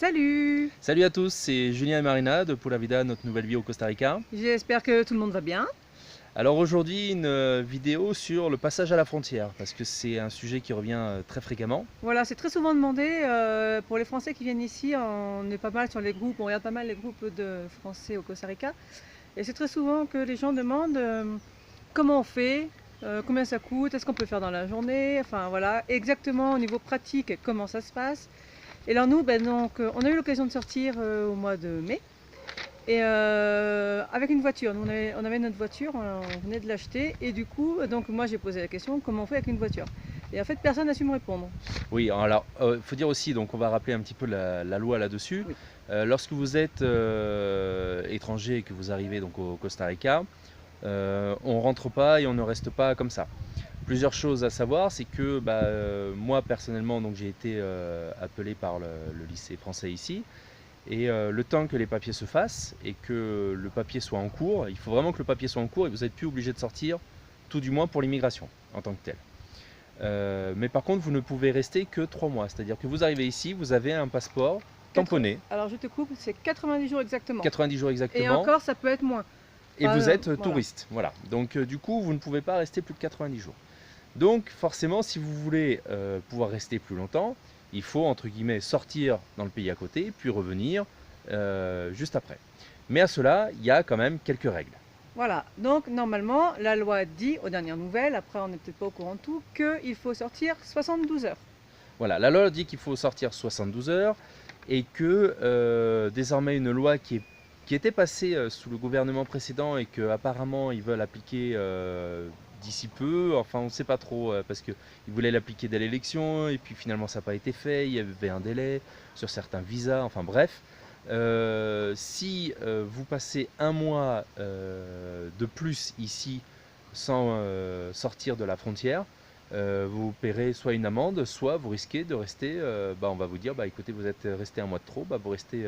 Salut! Salut à tous, c'est Julien et Marina de Pura Vida, notre nouvelle vie au Costa Rica. J'espère que tout le monde va bien. Alors aujourd'hui, une vidéo sur le passage à la frontière, parce que c'est un sujet qui revient très fréquemment. Voilà, c'est très souvent demandé. Pour les Français qui viennent ici, on est pas mal sur les groupes, on regarde pas mal les groupes de Français au Costa Rica. Et c'est très souvent que les gens demandent comment on fait, combien ça coûte, est-ce qu'on peut faire dans la journée, enfin voilà, exactement au niveau pratique, comment ça se passe. Et alors nous, on a eu l'occasion de sortir au mois de mai. Et avec une voiture, on avait notre voiture, on venait de l'acheter et du coup, donc moi j'ai posé la question comment on fait avec une voiture. Et en fait personne n'a su me répondre. Oui, alors il faut dire aussi, donc on va rappeler un petit peu la loi là-dessus. Oui. Lorsque vous êtes étranger et que vous arrivez donc au Costa Rica, on rentre pas et on ne reste pas comme ça. Plusieurs choses à savoir, c'est que moi personnellement, donc j'ai été appelé par le lycée français ici. Et le temps que les papiers se fassent et que le papier soit en cours, il faut vraiment que le papier soit en cours et vous n'êtes plus obligé de sortir, tout du moins pour l'immigration en tant que tel. Mais par contre, vous ne pouvez rester que 3 mois. C'est-à-dire que vous arrivez ici, vous avez un passeport tamponné, Alors je te coupe, c'est 90 jours exactement. 90 jours Et exactement, encore ça peut être moins. et Enfin, vous êtes voilà. touriste. Voilà. Donc du coup, vous ne pouvez pas rester plus de 90 jours. Donc forcément, si vous voulez pouvoir rester plus longtemps, il faut entre guillemets sortir dans le pays à côté, puis revenir juste après. Mais à cela, il y a quand même quelques règles. Voilà, donc normalement la loi dit aux dernières nouvelles, après on n'est peut-être pas au courant de tout, qu'il faut sortir 72 heures. Voilà, la loi dit qu'il faut sortir 72 heures et que désormais une loi qui était passée sous le gouvernement précédent et qu'apparemment ils veulent appliquer d'ici peu, enfin on ne sait pas trop parce qu'ils voulaient l'appliquer dès l'élection et puis finalement ça n'a pas été fait, il y avait un délai sur certains visas, enfin bref. Si vous passez un mois de plus ici sans sortir de la frontière, vous paierez soit une amende, soit vous risquez de rester, on va vous dire, écoutez, vous êtes resté un mois de trop, vous restez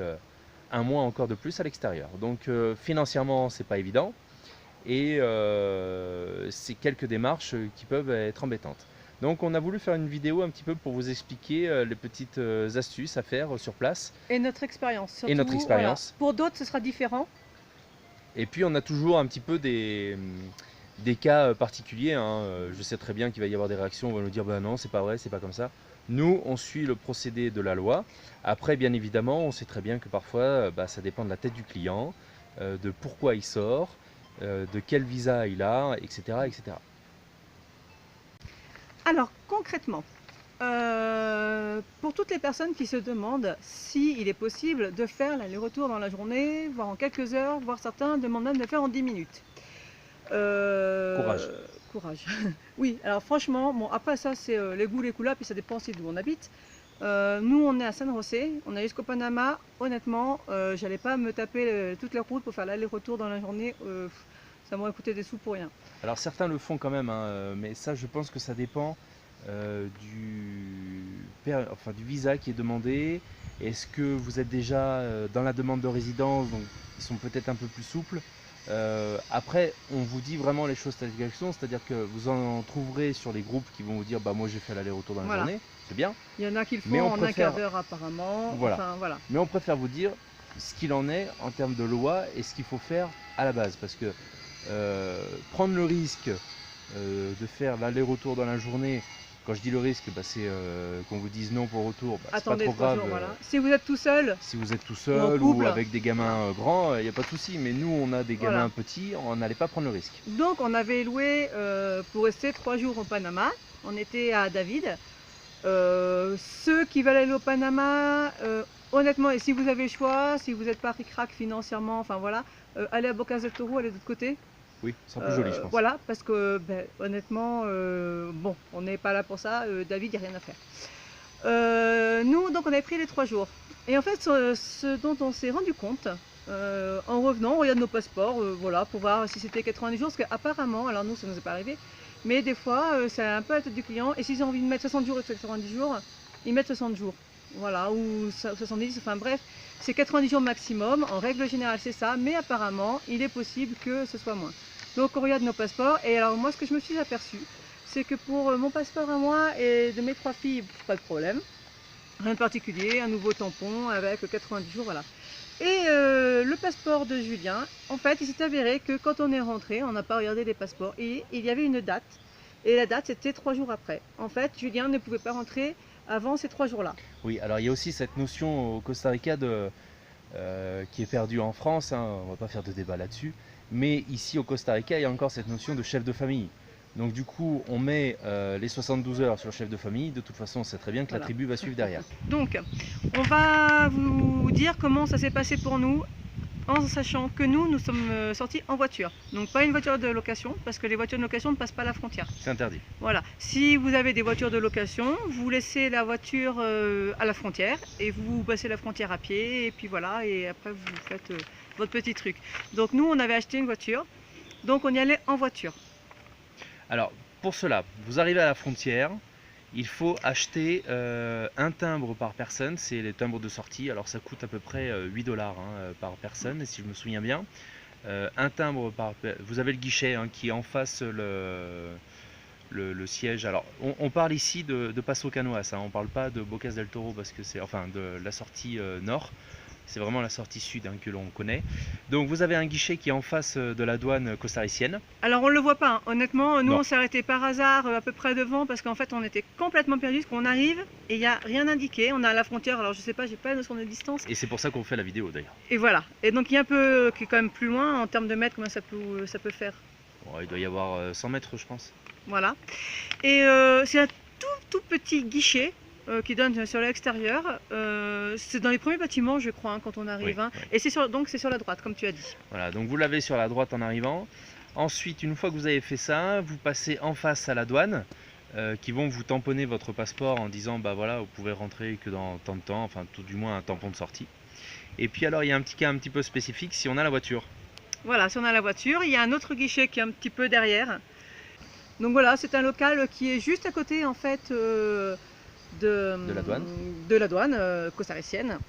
un mois encore de plus à l'extérieur. Donc financièrement, c'est pas évident et c'est quelques démarches qui peuvent être embêtantes. Donc on a voulu faire une vidéo un petit peu pour vous expliquer les petites astuces à faire sur place. Et notre expérience surtout. Et notre expérience. Voilà. Pour d'autres ce sera différent. Et puis on a toujours un petit peu des cas particuliers. Je sais très bien qu'il va y avoir des réactions, on va nous dire non, c'est pas vrai, c'est pas comme ça. Nous, on suit le procédé de la loi. Après, bien évidemment, on sait très bien que parfois, ça dépend de la tête du client, de pourquoi il sort, de quel visa il a, etc. etc. Alors concrètement, pour toutes les personnes qui se demandent s'il est possible de faire l'aller-retour dans la journée, voire en quelques heures, voire certains demandent même de le faire en 10 minutes. Courage. Courage. Oui, alors franchement, bon après ça c'est les goûts, les couleurs, puis ça dépend aussi d'où on habite. Nous on est à San José, on est jusqu'au Panama. Honnêtement, j'allais pas me taper toute la route pour faire l'aller-retour dans la journée. Ça m'aurait coûté des sous pour rien. Alors certains le font quand même, mais ça je pense que ça dépend du visa qui est demandé. Est-ce que vous êtes déjà dans la demande de résidence, donc ils sont peut-être un peu plus souples. Après, on vous dit vraiment les choses telles qu'elles sont, c'est-à-dire que vous en trouverez sur les groupes qui vont vous dire moi j'ai fait l'aller-retour dans la journée, c'est bien. Il y en a qui le Mais font on en préfère- un quart d'heure apparemment. Voilà. Enfin, voilà. Mais on préfère vous dire ce qu'il en est en termes de loi et ce qu'il faut faire à la base, parce que prendre le risque de faire l'aller-retour dans la journée. Quand je dis le risque, c'est qu'on vous dise non pour le retour, c'est pas Attendez trop 3 grave. jours, voilà. Si vous êtes tout seul, Si vous êtes tout Ou en seul couple. ou avec des gamins grands, il n'y a pas de souci. Mais nous, on a des Voilà. gamins petits, on n'allait pas prendre le risque. donc on avait loué pour rester 3 jours au Panama. On était à David. Ceux qui veulent aller au Panama, honnêtement, et si vous avez le choix, si vous n'êtes pas ric-rac financièrement, enfin voilà, allez à Bocas del Toro, allez de l'autre côté. Oui, c'est un peu joli, je pense. Voilà, parce que honnêtement, bon, on n'est pas là pour ça. David, il n'y a rien à faire. Nous, donc, on avait pris les 3 jours. Et en fait, ce dont on s'est rendu compte, en revenant, on regarde nos passeports, voilà, pour voir si c'était 90 jours, parce qu'apparemment, alors nous, ça ne nous est pas arrivé, mais des fois, c'est un peu à la tête du client, et s'ils ont envie de mettre 60 jours et 90 jours, ils mettent 60 jours. Voilà, ou 70, enfin bref, c'est 90 jours maximum, en règle générale c'est ça, mais apparemment, il est possible que ce soit moins. Donc on regarde nos passeports, et alors moi, ce que je me suis aperçu, c'est que pour mon passeport à moi et de mes 3 filles, pas de problème. Rien de particulier, un nouveau tampon avec 90 jours, voilà. Et le passeport de Julien, en fait, il s'est avéré que quand on est rentré, on n'a pas regardé les passeports et il y avait une date. Et la date, c'était 3 jours après. En fait, Julien ne pouvait pas rentrer avant ces 3 jours-là. Oui, alors il y a aussi cette notion au Costa Rica qui est perdue en France, hein, on va pas faire de débat là-dessus, mais ici au Costa Rica, il y a encore cette notion de chef de famille. Donc du coup, on met les 72 heures sur le chef de famille, de toute façon, on sait très bien que Voilà. la tribu va suivre derrière. Donc, on va vous dire comment ça s'est passé pour nous, en sachant que nous sommes sortis en voiture. Donc pas une voiture de location, parce que les voitures de location ne passent pas la frontière. C'est interdit. Voilà. Si vous avez des voitures de location, vous laissez la voiture à la frontière et vous passez la frontière à pied et puis voilà, et après vous faites votre petit truc. Donc nous, on avait acheté une voiture, donc on y allait en voiture. Alors, pour cela, vous arrivez à la frontière, il faut acheter un timbre par personne, c'est les timbres de sortie, alors ça coûte à peu près 8 dollars par personne, si je me souviens bien. Un timbre par... Vous avez le guichet hein, qui est en face le siège. Alors, on parle ici de Paso Canoas, hein, on ne parle pas de Bocas del Toro, parce que c'est enfin de la sortie nord. C'est vraiment la sortie sud hein, que l'on connaît. Donc vous avez un guichet qui est en face de la douane costaricienne. Alors on ne le voit pas, hein. Honnêtement, nous Non. on s'est arrêté par hasard à peu près devant parce qu'en fait on était complètement perdus, parce qu'on arrive et il n'y a rien indiqué, on est à la frontière, alors je sais pas, j'ai pas la notion de distance. Et c'est pour ça qu'on fait la vidéo d'ailleurs. Et voilà, et donc il y a un peu, qui est quand même plus loin en termes de mètres, comment ça peut faire. Bon, il doit y avoir 100 mètres je pense. Voilà, et c'est un tout petit guichet qui donne sur l'extérieur. C'est dans les premiers bâtiments, je crois, hein, quand on arrive. Oui, hein. oui. Et c'est sur la droite, comme tu as dit. Voilà, donc vous l'avez sur la droite en arrivant. Ensuite, une fois que vous avez fait ça, vous passez en face à la douane qui vont vous tamponner votre passeport en disant bah voilà, vous pouvez rentrer que dans tant de temps, enfin tout du moins un tampon de sortie. Et puis alors il y a un petit cas un petit peu spécifique si on a la voiture. Voilà, si on a la voiture, il y a un autre guichet qui est un petit peu derrière. Donc voilà, c'est un local qui est juste à côté en fait de la douane costaricienne.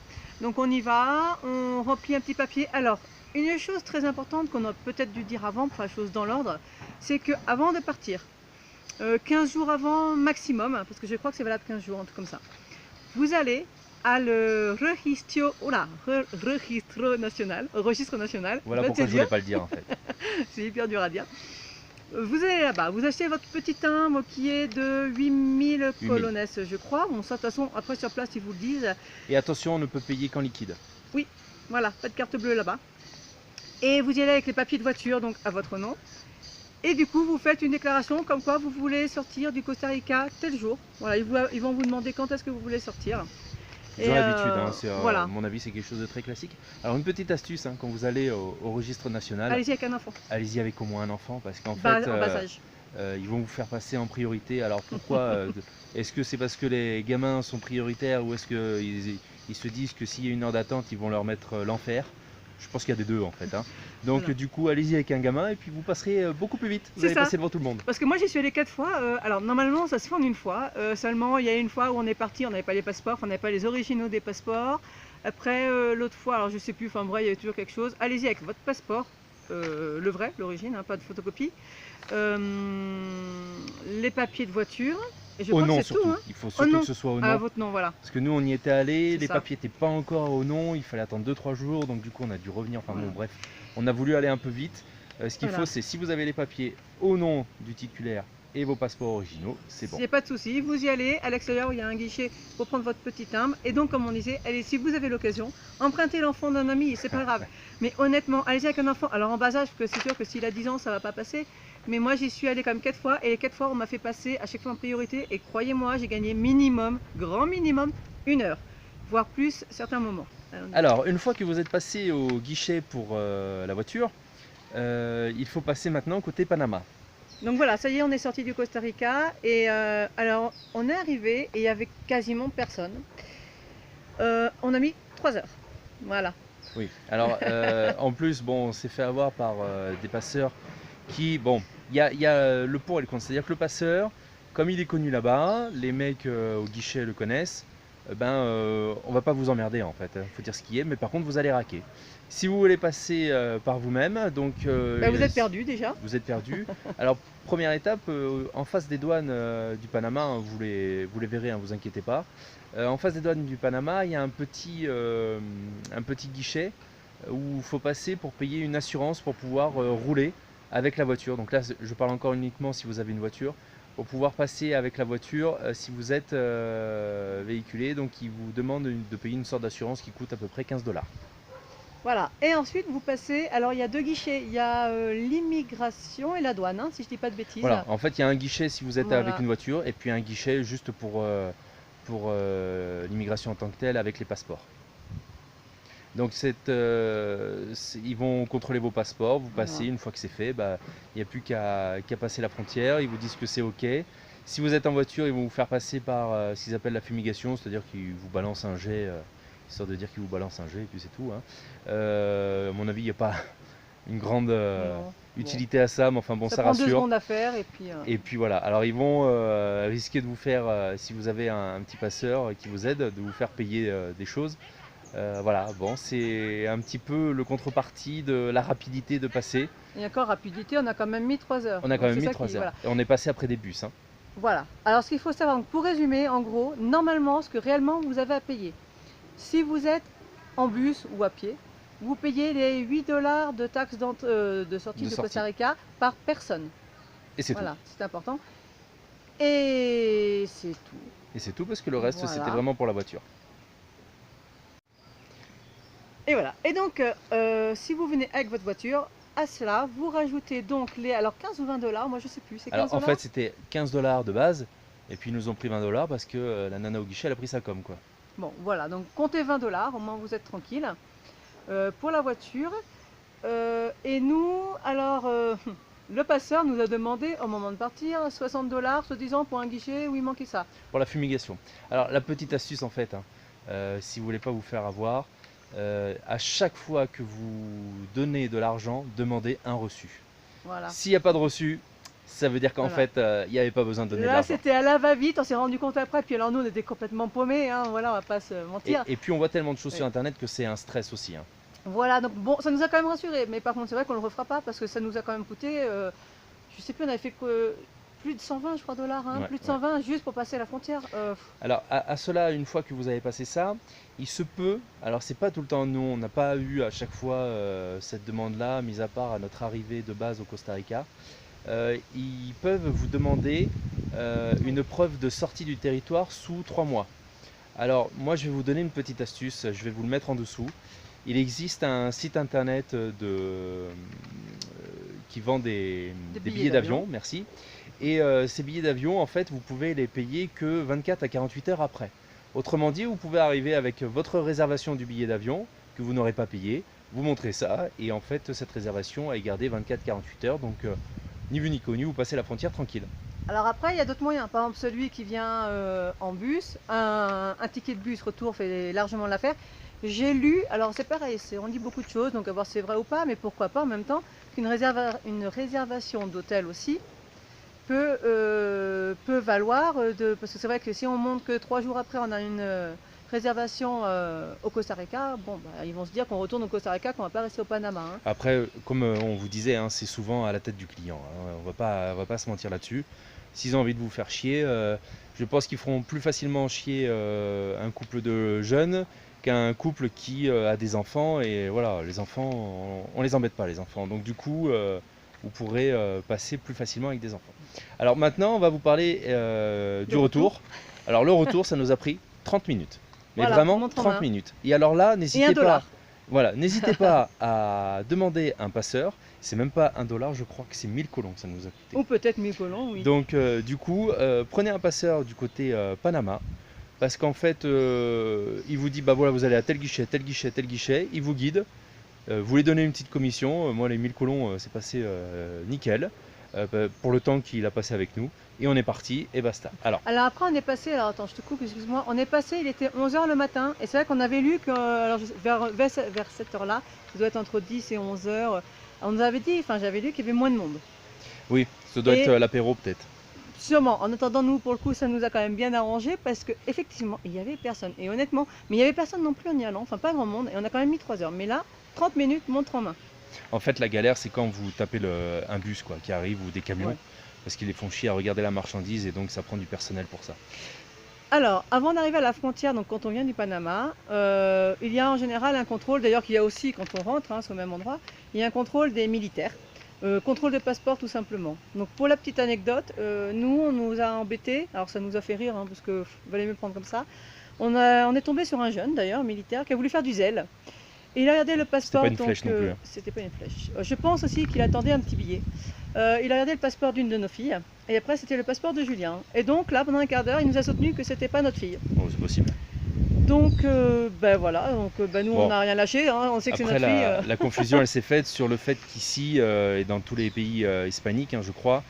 Donc on y va, on remplit un petit papier. Alors, une chose très importante qu'on a peut-être dû dire avant pour faire les choses dans l'ordre, c'est qu'avant de partir, 15 jours avant maximum, parce que je crois que c'est valable 15 jours, un truc comme ça, vous allez à le registre national. Voilà pourquoi je voulais pas le dire en fait. C'est hyper dur à dire. Vous allez là-bas, vous achetez votre petit timbre qui est de 8000 colones, je crois. Bon, ça, de toute façon, après sur place, ils vous le disent. Et attention, on ne peut payer qu'en liquide. Oui, voilà, pas de carte bleue là-bas. Et vous y allez avec les papiers de voiture, donc à votre nom. Et du coup, vous faites une déclaration comme quoi vous voulez sortir du Costa Rica tel jour. Voilà, ils vont vous demander quand est-ce que vous voulez sortir. Ils ont l'habitude, hein, voilà. À mon avis c'est quelque chose de très classique. Alors une petite astuce, hein, quand vous allez au registre national, allez-y avec un enfant. Allez-y avec au moins un enfant parce qu'en fait, en bas âge. Ils vont vous faire passer en priorité. Alors pourquoi est-ce que c'est parce que les gamins sont prioritaires ou est-ce qu'ils se disent que s'il y a une heure d'attente, ils vont leur mettre l'enfer? Je pense qu'il y a des deux en fait. Hein. Donc voilà. Du coup, allez-y avec un gamin et puis vous passerez beaucoup plus vite. Vous allez passer devant tout le monde. Parce que moi j'y suis allée 4 fois. Alors normalement ça se fait en une fois. Seulement il y a une fois où on est parti, on n'avait pas les passeports, on n'avait pas les originaux des passeports. Après l'autre fois, alors je sais plus, enfin bref, il y avait toujours quelque chose. Allez-y avec votre passeport, le vrai, l'origine, hein, pas de photocopie. Les papiers de voiture. Et je crois nom que c'est surtout, tout, hein. Il faut surtout que ce soit au nom. À votre nom, voilà. Parce que nous on y était allés, les papiers n'étaient pas encore au nom, il fallait attendre 2-3 jours, donc du coup on a dû revenir, enfin bon bref, on a voulu aller un peu vite. Ce qu'il faut c'est si vous avez les papiers au nom du titulaire et vos passeports originaux, c'est bon. Il n'y a pas de souci, vous y allez, à l'extérieur il y a un guichet pour prendre votre petit timbre, et donc comme on disait, allez, si vous avez l'occasion, empruntez l'enfant d'un ami, c'est pas grave. Mais honnêtement, allez-y avec un enfant, alors en bas âge, parce que c'est sûr que s'il a 10 ans ça va pas passer, mais moi j'y suis allée quand même 4 fois, et les 4 fois on m'a fait passer à chaque fois en priorité, et croyez-moi, j'ai gagné minimum, grand minimum, 1 heure, voire plus certains moments. Alors, une fois que vous êtes passé au guichet pour la voiture, il faut passer maintenant côté Panama. Donc voilà, ça y est, on est sorti du Costa Rica, et alors on est arrivé, et il y avait quasiment personne. On a mis 3 heures, voilà. Oui, alors en plus, bon, on s'est fait avoir par des passeurs qui, bon, il y a le pour et le contre, c'est-à-dire que le passeur, comme il est connu là-bas, les mecs au guichet le connaissent, on va pas vous emmerder en fait, faut dire ce qui est, mais par contre vous allez raquer. Si vous voulez passer par vous-même, donc... vous êtes perdu déjà. Vous êtes perdu. Alors première étape, en face des douanes du Panama, hein, vous les verrez, hein, vous inquiétez pas. En face des douanes du Panama, il y a un petit guichet où il faut passer pour payer une assurance pour pouvoir rouler avec la voiture. Donc là, je parle encore uniquement si vous avez une voiture. Pour pouvoir passer avec la voiture si vous êtes véhiculé. Donc ils vous demandent de payer une sorte d'assurance qui coûte à peu près 15 $. Voilà. Et ensuite, vous passez. Alors, il y a deux guichets. Il y a l'immigration et la douane, hein, si je dis pas de bêtises. Voilà, en fait, il y a un guichet si vous êtes Voilà. avec une voiture et puis un guichet juste pour l'immigration en tant que telle avec les passeports. Donc ils vont contrôler vos passeports, vous passez, Voilà. une fois que c'est fait, il n'y a plus qu'à passer la frontière, ils vous disent que c'est ok. Si vous êtes en voiture, ils vont vous faire passer par ce qu'ils appellent la fumigation, c'est-à-dire qu'ils vous balancent un jet, histoire de dire qu'ils vous balancent un jet et puis c'est tout. Hein. À mon avis, il n'y a pas une grande Non. utilité à ça, mais enfin bon, ça prend 2 rassure. secondes à faire et puis. Et puis voilà, alors ils vont risquer de vous faire, si vous avez un petit passeur qui vous aide, de vous faire payer des choses. Voilà, bon, c'est un petit peu le contrepartie de la rapidité de passer. Et encore rapidité, on a quand même mis 3 heures. On a quand même mis 3 heures. Voilà. Et on est passé après des bus. Hein. Voilà. Alors ce qu'il faut savoir, donc, pour résumer, en gros, normalement, ce que réellement vous avez à payer, si vous êtes en bus ou à pied, vous payez les 8 $ de taxes de sortie de Costa Rica par personne. Et c'est voilà, tout. c'est important. Et c'est tout. Et c'est tout parce que le reste, voilà. C'était vraiment pour la voiture. Et voilà. Et donc, si vous venez avec votre voiture, à cela, vous rajoutez donc les... Alors 15 ou 20 $, moi je sais plus, c'est 15 $. Alors en fait, c'était 15 $ de base, et puis ils nous ont pris 20 $ parce que la nana au guichet, elle a pris ça comme quoi. Bon, voilà, donc comptez 20 $, au moins vous êtes tranquille. Pour la voiture. Et nous, alors, le passeur nous a demandé au moment de partir 60 $, se disant pour un guichet où il manquait ça. Pour la fumigation. Alors la petite astuce en fait, hein, si vous voulez pas vous faire avoir, à chaque fois que vous donnez de l'argent, demandez un reçu. Voilà. S'il n'y a pas de reçu, ça veut dire qu'en fait, il n'y avait pas besoin de donner de l'argent. Là, c'était à la va-vite, on s'est rendu compte après, puis alors nous, on était complètement paumés, hein, voilà, on va pas se mentir. Et puis on voit tellement de choses sur Internet que c'est un stress aussi. Hein. Voilà, donc bon, ça nous a quand même rassurés, mais par contre, c'est vrai qu'on le refera pas, parce que ça nous a quand même coûté, je sais plus, on avait fait que plus de 120, je crois, $, hein, plus de 120 juste pour passer la frontière. Alors à cela, une fois que vous avez passé ça, il se peut, alors c'est pas tout le temps, nous on n'a pas eu à chaque fois cette demande-là, mis à part à notre arrivée de base au Costa Rica, ils peuvent vous demander une preuve de sortie du territoire sous 3 mois. Alors moi je vais vous donner une petite astuce, je vais vous le mettre en dessous. Il existe un site internet qui vend des billets d'avion, merci. Et ces billets d'avion, en fait, vous pouvez les payer que 24 à 48 heures après. Autrement dit, vous pouvez arriver avec votre réservation du billet d'avion que vous n'aurez pas payé, vous montrez ça, et en fait, cette réservation est gardée 24-48 heures, donc ni vu ni connu, vous passez la frontière tranquille. Alors après, il y a d'autres moyens. Par exemple, celui qui vient en bus, un ticket de bus retour fait largement l'affaire. J'ai lu, alors c'est pareil, on lit beaucoup de choses, donc à voir si c'est vrai ou pas, mais pourquoi pas en même temps qu'une une réservation d'hôtel aussi peut valoir, parce que c'est vrai que si on montre que 3 jours après on a une réservation au Costa Rica, bon, ils vont se dire qu'on retourne au Costa Rica, qu'on va pas rester au Panama. Hein. Après, comme on vous disait, hein, c'est souvent à la tête du client, hein, on va pas se mentir là-dessus. S'ils ont envie de vous faire chier, je pense qu'ils feront plus facilement chier un couple de jeunes qu'un couple qui a des enfants, et voilà, les enfants, on les embête pas les enfants, donc du coup vous pourrez passer plus facilement avec des enfants. Alors maintenant on va vous parler du retour. Alors le retour ça nous a pris 30 minutes, mais voilà, vraiment 30 minutes. Et alors là n'hésitez pas, voilà, n'hésitez pas à demander un passeur, c'est même pas $1, je crois que c'est 1000 colons que ça nous a coûté. Ou peut-être 1000 colons, oui. Donc du coup prenez un passeur du côté Panama. Parce qu'en fait, il vous dit, bah voilà, vous allez à tel guichet, tel guichet, tel guichet, il vous guide, vous lui donnez une petite commission, moi les 1000 colons, c'est passé nickel, pour le temps qu'il a passé avec nous, et on est parti, et basta. Alors après on est passé, alors attends, je te coupe, excuse-moi, on est passé, il était 11 h le matin, et c'est vrai qu'on avait lu que alors, vers cette heure-là, ça doit être entre 10 et 11 h, on nous avait dit, enfin j'avais lu qu'il y avait moins de monde. Oui, ça doit être l'apéro peut-être. Sûrement, en attendant, nous, pour le coup, ça nous a quand même bien arrangé parce qu'effectivement, il n'y avait personne. Et honnêtement, mais il n'y avait personne non plus en y allant, enfin pas grand monde, et on a quand même mis 3 heures. Mais là, 30 minutes, montre en main. En fait, la galère, c'est quand vous tapez un bus quoi, qui arrive ou des camions, parce qu'ils les font chier à regarder la marchandise et donc ça prend du personnel pour ça. Alors, avant d'arriver à la frontière, donc quand on vient du Panama, il y a en général un contrôle, d'ailleurs qu'il y a aussi quand on rentre, hein, c'est au même endroit, il y a un contrôle des militaires, contrôle de passeport tout simplement. Donc pour la petite anecdote, nous on nous a embêtés, alors ça nous a fait rire, hein, parce que valait mieux prendre comme ça. On est tombé sur un jeune d'ailleurs, militaire, qui a voulu faire du zèle. Et il a regardé le C'était pas passeport, une donc flèche non plus, hein. c'était pas une flèche. Je pense aussi qu'il attendait un petit billet. Il a regardé le passeport d'une de nos filles, et après c'était le passeport de Julien. Et donc là, pendant un quart d'heure, il nous a soutenu que c'était pas notre fille. Bon, c'est possible. Donc ben voilà, donc ben, nous Bon. on n'a rien lâché, hein, on sait que c'est Après, notre fille. la confusion, elle s'est faite sur le fait qu'ici, et dans tous les pays hispaniques, hein, je crois,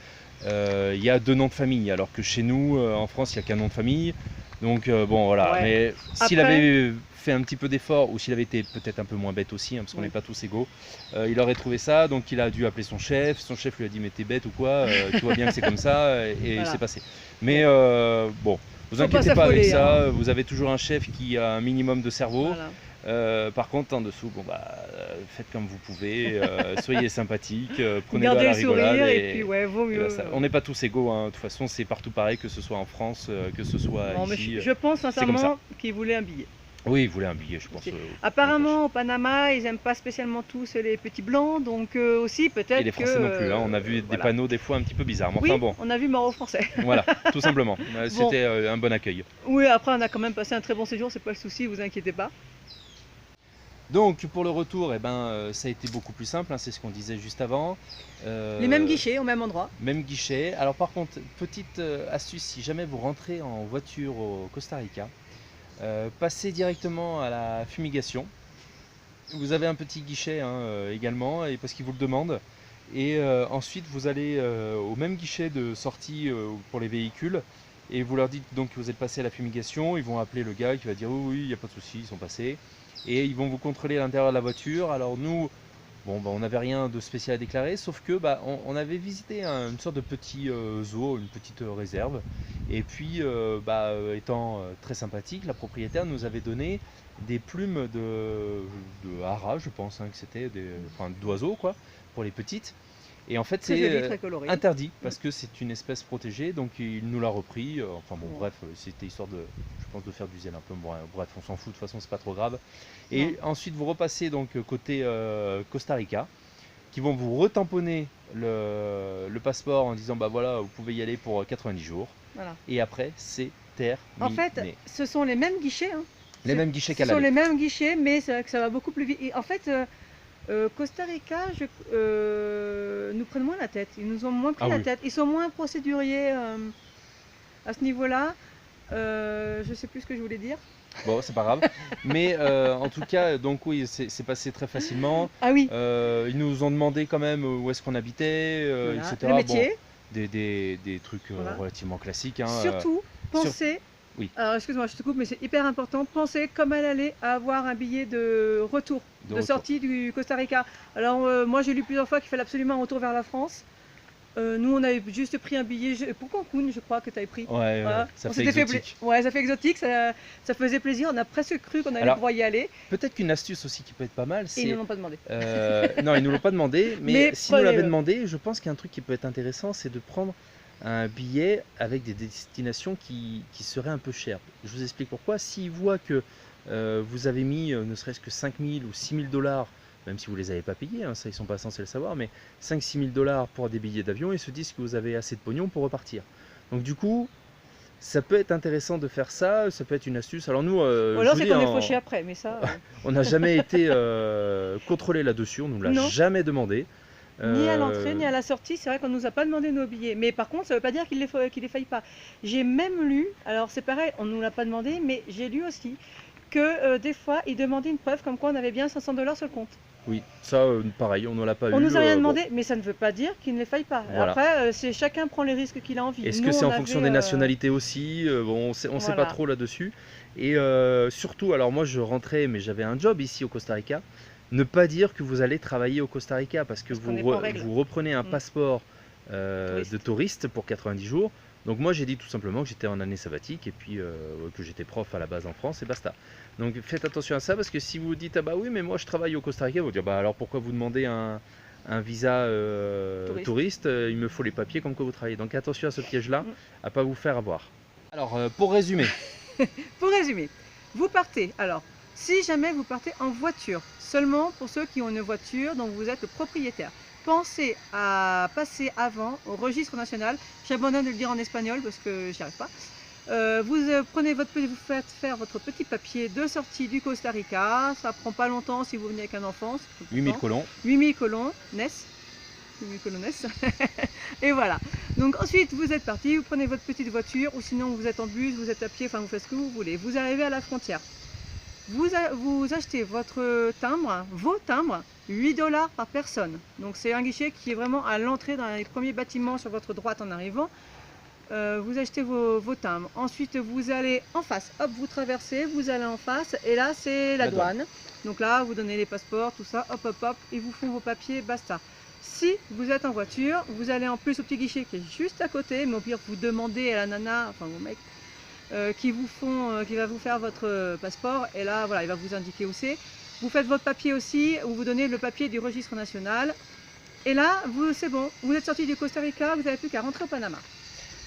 il y a 2 noms de famille, alors que chez nous, en France, il n'y a qu'un nom de famille. Donc bon, voilà. Ouais. Mais s'il Après- avait fait un petit peu d'effort, ou s'il avait été peut-être un peu moins bête aussi, hein, parce qu'on n'est Oui. pas tous égaux, il aurait trouvé ça, donc il a dû appeler son chef. Son chef lui a dit mais t'es bête ou quoi, tu vois bien que c'est comme ça, et Voilà. c'est passé. Mais bon, vous Faut pas inquiétez pas avec s'affoler, ça, vous avez toujours un chef qui a un minimum de cerveau. Voilà. Par contre, en dessous, bon, faites comme vous pouvez, soyez sympathiques, prenez-le à Gardez la le sourire rigolade. et puis ouais, vaut Et mieux. basta. On n'est pas tous égaux, hein. De toute façon, c'est partout pareil, que ce soit en France, que ce soit Non, mais ici. je pense comme sincèrement ça. qu'il voulait un billet. Oui, il voulait un billet, je pense. Ok. Apparemment au Panama, ils n'aiment pas spécialement tous les petits blancs, donc aussi peut-être Et les Français que, non plus, hein. On a vu des voilà. panneaux des fois un petit peu bizarres. Mais Oui, enfin bon, on a vu mort aux Français. voilà, tout simplement. Bon. C'était un bon accueil. Oui, après on a quand même passé un très bon séjour, c'est pas le souci, vous inquiétez pas. Donc pour le retour, eh ben, ça a été beaucoup plus simple, hein, c'est ce qu'on disait juste avant. Les mêmes guichets au même endroit. Même guichet. Alors par contre, petite astuce, si jamais vous rentrez en voiture au Costa Rica, passez directement à la fumigation. Vous avez un petit guichet, hein, également, et parce qu'ils vous le demandent. Et ensuite, vous allez au même guichet de sortie pour les véhicules. Et vous leur dites donc que vous êtes passé à la fumigation. Ils vont appeler le gars qui va dire oui, il n'y a pas de souci, ils sont passés. Et ils vont vous contrôler à l'intérieur de la voiture. Alors nous, bon, on n'avait rien de spécial à déclarer, sauf que on avait visité une sorte de petit zoo, une petite réserve. Et puis, étant très sympathique, la propriétaire nous avait donné des plumes de haras, je pense, hein, que c'était d'oiseaux, quoi, pour les petites. Et en fait, Très joli, c'est très coloré. interdit parce que c'est une espèce protégée, donc il nous l'a repris. Enfin bon, Ouais. bref, c'était histoire je pense, de faire du zèle un peu. Bon, bref, on s'en fout, de toute façon, c'est pas trop grave. Et Non. ensuite, vous repassez donc côté Costa Rica, qui vont vous retamponner le passeport en disant bah voilà, vous pouvez y aller pour 90 jours. Voilà. Et après, c'est terminé. En fait, ce sont les mêmes guichets. Hein. Les mêmes guichets Ce qu'à sont l'aller. les mêmes guichets, mais c'est vrai que ça va beaucoup plus vite. Et en fait, Costa Rica, nous prennent moins la tête. Ils nous ont moins pris Ah la oui. tête. Ils sont moins procéduriers à ce niveau-là. Je sais plus ce que je voulais dire. Bon, c'est pas grave. Mais en tout cas, donc oui, c'est passé très facilement. Ah oui, Ils nous ont demandé quand même où est-ce qu'on habitait, voilà. etc. Le métier. Bon, des trucs Voilà. relativement classiques, hein. Surtout, pensez. Oui. Alors, excuse-moi, je te coupe, mais c'est hyper important. Pensez comme elle allait à avoir un billet de retour, de retour. sortie du Costa Rica. Alors, moi, j'ai lu plusieurs fois qu'il fallait absolument un retour vers la France. Nous, on avait juste pris un billet pour Cancun, je crois que tu avais pris. Ouais, Voilà. ça On fait s'était exotique. Ouais, ça fait exotique, ça faisait plaisir. On a presque cru qu'on allait Alors, pouvoir y aller. Peut-être qu'une astuce aussi qui peut être pas mal, Et c'est. ils ne l'ont pas demandé. Non, ils nous l'ont pas demandé, mais Mais s'ils nous l'avaient prenez-le. demandé, je pense qu'il y a un truc qui peut être intéressant, c'est de prendre un billet avec des destinations qui seraient un peu chères. Je vous explique pourquoi. S'ils voient que vous avez mis ne serait-ce que 5 000 ou 6 000 dollars, même si vous ne les avez pas payés, hein, ça ils sont pas censés le savoir, mais 5-6 000 dollars pour des billets d'avion, ils se disent que vous avez assez de pognon pour repartir. Donc du coup, ça peut être intéressant de faire ça, ça peut être une astuce. Alors nous, Ou je alors vous c'est dis, qu'on est fauché après, mais ça. on n'a jamais été contrôlé là-dessus, on ne nous l'a Non. jamais demandé. Ni à l'entrée, ni à la sortie, c'est vrai qu'on ne nous a pas demandé nos billets. Mais par contre, ça ne veut pas dire qu'il les faille pas. J'ai même lu, alors c'est pareil, on ne nous l'a pas demandé, mais j'ai lu aussi que des fois, ils demandaient une preuve comme quoi on avait bien 500 dollars sur le compte. Oui, ça, pareil, on ne l'a pas eu. On nous a rien bon. demandé, mais ça ne veut pas dire qu'il ne les faille pas. Voilà. Après, chacun prend les risques qu'il a envie. Est-ce Nous, que c'est on en fonction avait, des nationalités aussi? Bon, on sait pas Voilà. trop là-dessus. Et surtout, alors moi je rentrais, mais j'avais un job ici au Costa Rica. Ne pas dire que vous allez travailler au Costa Rica parce que Parce qu'on vous, n'est pas en règle. vous reprenez un Mm. passeport Touriste. de touriste pour 90 jours. Donc moi j'ai dit tout simplement que j'étais en année sabbatique et puis que j'étais prof à la base en France et basta. Donc faites attention à ça parce que si vous dites ah bah oui mais moi je travaille au Costa Rica, vous dire bah alors pourquoi vous demandez un visa touriste, il me faut les papiers comme que vous travaillez. Donc attention à ce piège là, Mm. à pas vous faire avoir. Alors pour résumer, Pour résumer, vous partez, alors, si jamais vous partez en voiture, seulement pour ceux qui ont une voiture dont vous êtes le propriétaire, pensez à passer avant au registre national. J'abandonne de le dire en espagnol parce que j'y arrive pas. Prenez vous faites faire votre petit papier de sortie du Costa Rica. Ça prend pas longtemps si vous venez avec un enfant. 8000 colons. 8000 colons, NES. 8000 colonnes. Et voilà. Donc ensuite, vous êtes parti, vous prenez votre petite voiture, ou sinon vous êtes en bus, vous êtes à pied, enfin vous faites ce que vous voulez. Vous arrivez à la frontière. Vous achetez votre timbre, vos timbres, 8 $ par personne. Donc c'est un guichet qui est vraiment à l'entrée dans les premiers bâtiments sur votre droite en arrivant. Vous achetez vos timbres. Ensuite vous allez en face, hop, vous traversez, vous allez en face et là c'est la douane. Donc là vous donnez les passeports, tout ça, hop hop hop, ils vous font vos papiers, basta. Si vous êtes en voiture, vous allez en plus au petit guichet qui est juste à côté, mais au pire vous demandez à la nana, enfin au mec, qui va vous faire votre passeport, et là voilà, il va vous indiquer où c'est. Vous faites votre papier aussi, ou vous donnez le papier du registre national, et là c'est bon, vous êtes sorti du Costa Rica, vous n'avez plus qu'à rentrer au Panama.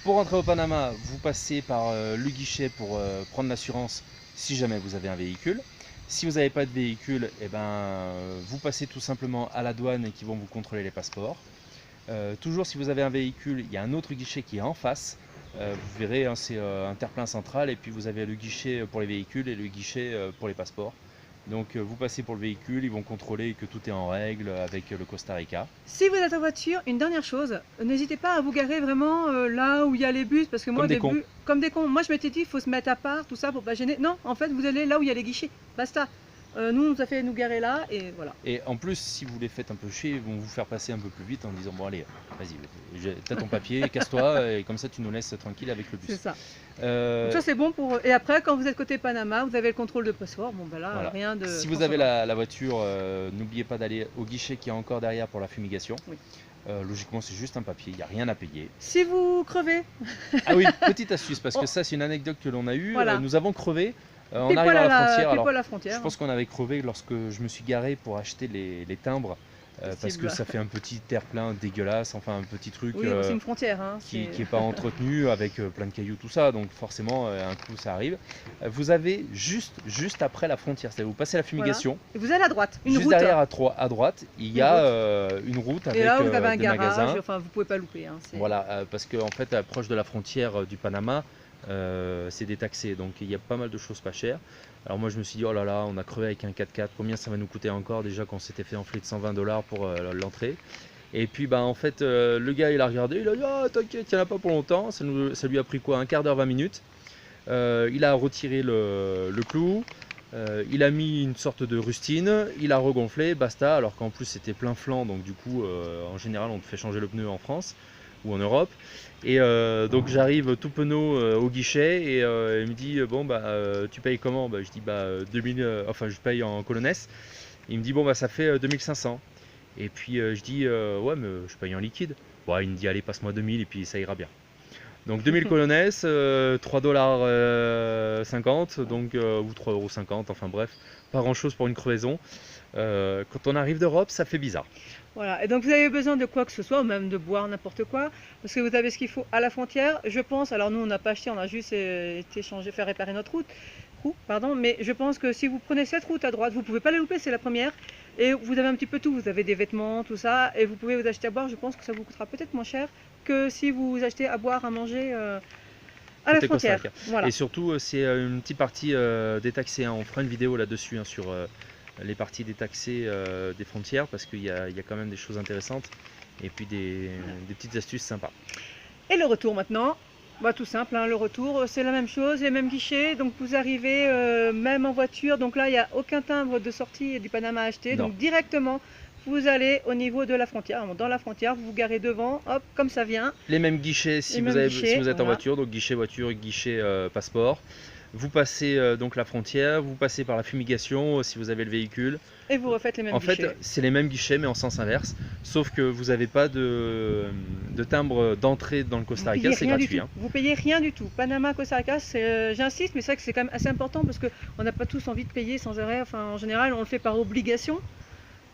Pour rentrer au Panama, vous passez par le guichet pour prendre l'assurance si jamais vous avez un véhicule. Si vous n'avez pas de véhicule, eh ben, vous passez tout simplement à la douane et qui vont vous contrôler les passeports. Toujours si vous avez un véhicule, il y a un autre guichet qui est en face. Vous verrez, hein, c'est Interplein Central, et puis vous avez le guichet pour les véhicules et le guichet pour les passeports. Donc vous passez pour le véhicule, ils vont contrôler que tout est en règle avec le Costa Rica. Si vous êtes en voiture, une dernière chose, n'hésitez pas à vous garer vraiment là où il y a les bus, parce que moi, comme des cons, moi je m'étais dit il faut se mettre à part, tout ça pour pas gêner. Non, en fait vous allez là où il y a les guichets, basta. Nous on nous a fait nous garer là et voilà. Et en plus, si vous les faites un peu chier, ils vont vous faire passer un peu plus vite en disant bon allez, vas-y, t'as ton papier, casse-toi, et comme ça tu nous laisses tranquille avec le bus. C'est ça. Donc ça c'est bon pour. Et après, quand vous êtes côté Panama, vous avez le contrôle de passeport. Bon ben là, voilà. Rien de. Si vous avez la voiture, n'oubliez pas d'aller au guichet qui est encore derrière pour la fumigation. Oui. Logiquement, c'est juste un papier, il n'y a rien à payer. Si vous crevez. Ah oui, petite astuce, parce que ça c'est une anecdote que l'on a eue. Voilà. Nous avons crevé. On arrive à la frontière. Alors, la frontière. Je pense qu'on avait crevé lorsque je me suis garé pour acheter les timbres. Parce que ça fait un petit terre-plein dégueulasse, enfin un petit truc oui, c'est une frontière, hein, qui n'est pas entretenu avec plein de cailloux, tout ça, donc forcément un coup ça arrive. Vous avez juste après la frontière, c'est-à-dire vous passez la fumigation. Voilà. Et vous allez à droite, une juste route. Derrière à droite, il y a une route avec et là, vous avez un des garage, magasins. Enfin, vous pouvez pas louper. Hein, voilà, parce qu'en fait, proche de la frontière du Panama, c'est détaxé, donc il y a pas mal de choses pas chères. Alors moi je me suis dit oh là là, on a crevé avec un 4x4, combien ça va nous coûter encore, déjà qu'on s'était fait enfler de 120 $ pour l'entrée. Et puis bah en fait le gars il a regardé, il a dit ah t'inquiète, il n'y en a pas pour longtemps, ça lui a pris quoi, un quart d'heure, 20 minutes. Il a retiré le clou, il a mis une sorte de rustine, il a regonflé, basta, alors qu'en plus c'était plein flanc, donc du coup en général on te fait changer le pneu en France ou en Europe. Et donc j'arrive tout penaud au guichet et il me dit bon bah tu payes comment, bah, je dis bah 2000, enfin je paye en colonnes. Il me dit bon bah ça fait 2500. Et puis je dis ouais mais je paye en liquide. Ouais, il me dit allez passe-moi 2000 et puis ça ira bien. Donc 2000 colonnes, 3,50 $, donc ou 3,50 €, enfin bref, pas grand chose pour une crevaison. Quand on arrive d'Europe, ça fait bizarre. Voilà, et donc vous avez besoin de quoi que ce soit, ou même de boire n'importe quoi, parce que vous avez ce qu'il faut à la frontière, je pense. Alors nous on n'a pas acheté, on a juste été faire réparer notre route, mais je pense que si vous prenez cette route à droite, vous ne pouvez pas la louper, c'est la première, et vous avez un petit peu tout, vous avez des vêtements, tout ça, et vous pouvez vous acheter à boire, je pense que ça vous coûtera peut-être moins cher que si vous achetez à boire, à manger à la frontière. Voilà. Et surtout c'est une petite partie détaxée, hein. On fera une vidéo là-dessus, hein, sur les parties détaxées des frontières, parce qu'il y a quand même des choses intéressantes et puis des petites astuces sympas. Et le retour maintenant, bah, tout simple, hein, le retour c'est la même chose, les mêmes guichets, donc vous arrivez même en voiture, donc là il n'y a aucun timbre de sortie du Panama à acheter, donc directement vous allez au niveau de la frontière. Dans la frontière, vous vous garez devant, hop, comme ça vient. Les mêmes guichets si vous êtes en voiture, donc guichet voiture, guichet passeport. Vous passez donc la frontière, vous passez par la fumigation si vous avez le véhicule. Et vous refaites les mêmes guichets. En fait, c'est les mêmes guichets mais en sens inverse, sauf que vous n'avez pas de timbre d'entrée dans le Costa Rica, c'est gratuit. Hein. Vous payez rien du tout. Panama, Costa Rica, j'insiste, mais c'est vrai que c'est quand même assez important parce qu'on n'a pas tous envie de payer sans arrêt. Enfin, en général, on le fait par obligation.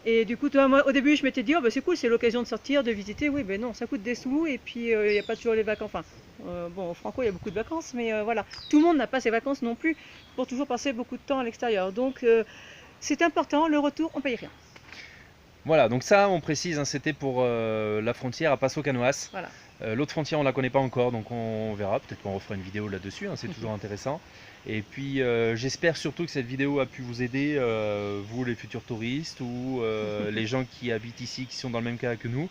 Et du coup, toi, moi, au début, je m'étais dit, oh, bah, c'est cool, c'est l'occasion de sortir, de visiter. Oui, mais non, ça coûte des sous et puis il n'y a pas toujours les vacances. Enfin, bon, au Franco, il y a beaucoup de vacances, mais voilà. Tout le monde n'a pas ses vacances non plus pour toujours passer beaucoup de temps à l'extérieur. Donc, c'est important, le retour, on paye rien. Voilà, donc ça, on précise, hein, c'était pour la frontière à Passo-Canoas. Voilà. L'autre frontière, on la connaît pas encore, donc on verra. Peut-être qu'on refera une vidéo là-dessus, hein, c'est toujours intéressant. Et puis, j'espère surtout que cette vidéo a pu vous aider, vous les futurs touristes ou les gens qui habitent ici, qui sont dans le même cas que nous.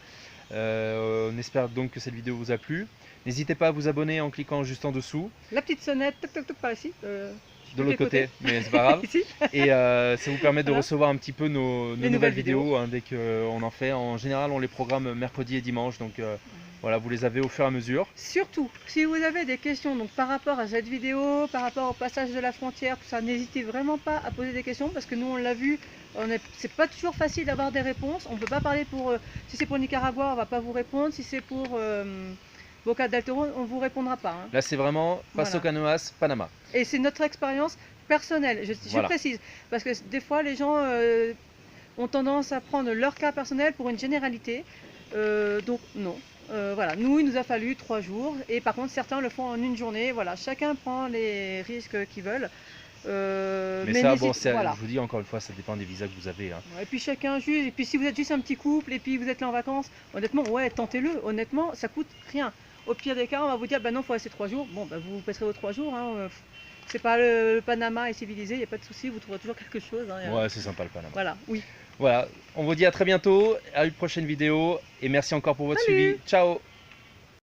On espère donc que cette vidéo vous a plu. N'hésitez pas à vous abonner en cliquant juste en dessous. La petite sonnette, toc toc toc par ici. De l'autre côté, mais c'est pas grave. Ici. Et ça vous permet de Voilà. recevoir un petit peu nos Les nouvelles nouvelles vidéos, hein, dès qu'on en fait. En général, on les programme mercredi et dimanche, donc voilà, vous les avez au fur et à mesure. Surtout, si vous avez des questions donc, par rapport à cette vidéo, par rapport au passage de la frontière, tout ça, n'hésitez vraiment pas à poser des questions parce que nous, on l'a vu, c'est pas toujours facile d'avoir des réponses. On peut pas parler pour... si c'est pour Nicaragua, on va pas vous répondre. Si c'est pour Boca del Toro, on vous répondra pas. Hein. Là, c'est vraiment Passo-Canoas, Panama. Et c'est notre expérience personnelle, je Voilà. précise. Parce que des fois, les gens ont tendance à prendre leur cas personnel pour une généralité. Donc non. Voilà, nous il nous a fallu 3 jours et par contre certains le font en une journée. Voilà, chacun prend les risques qu'ils veulent. Mais ça, bon, voilà. je vous dis encore une fois, ça dépend des visas que vous avez. Hein. Et puis chacun juge. Et puis si vous êtes juste un petit couple et puis vous êtes là en vacances, honnêtement, ouais, tentez-le. Honnêtement, ça coûte rien. Au pire des cas, on va vous dire, bah non, il faut rester 3 jours. Bon, bah vous passerez aux 3 jours. Hein. C'est pas le Panama est civilisé, il n'y a pas de souci, vous trouverez toujours quelque chose. Hein. Ouais, c'est sympa le Panama. Voilà, oui. Voilà, on vous dit à très bientôt, à une prochaine vidéo et merci encore pour votre Salut. suivi. Ciao!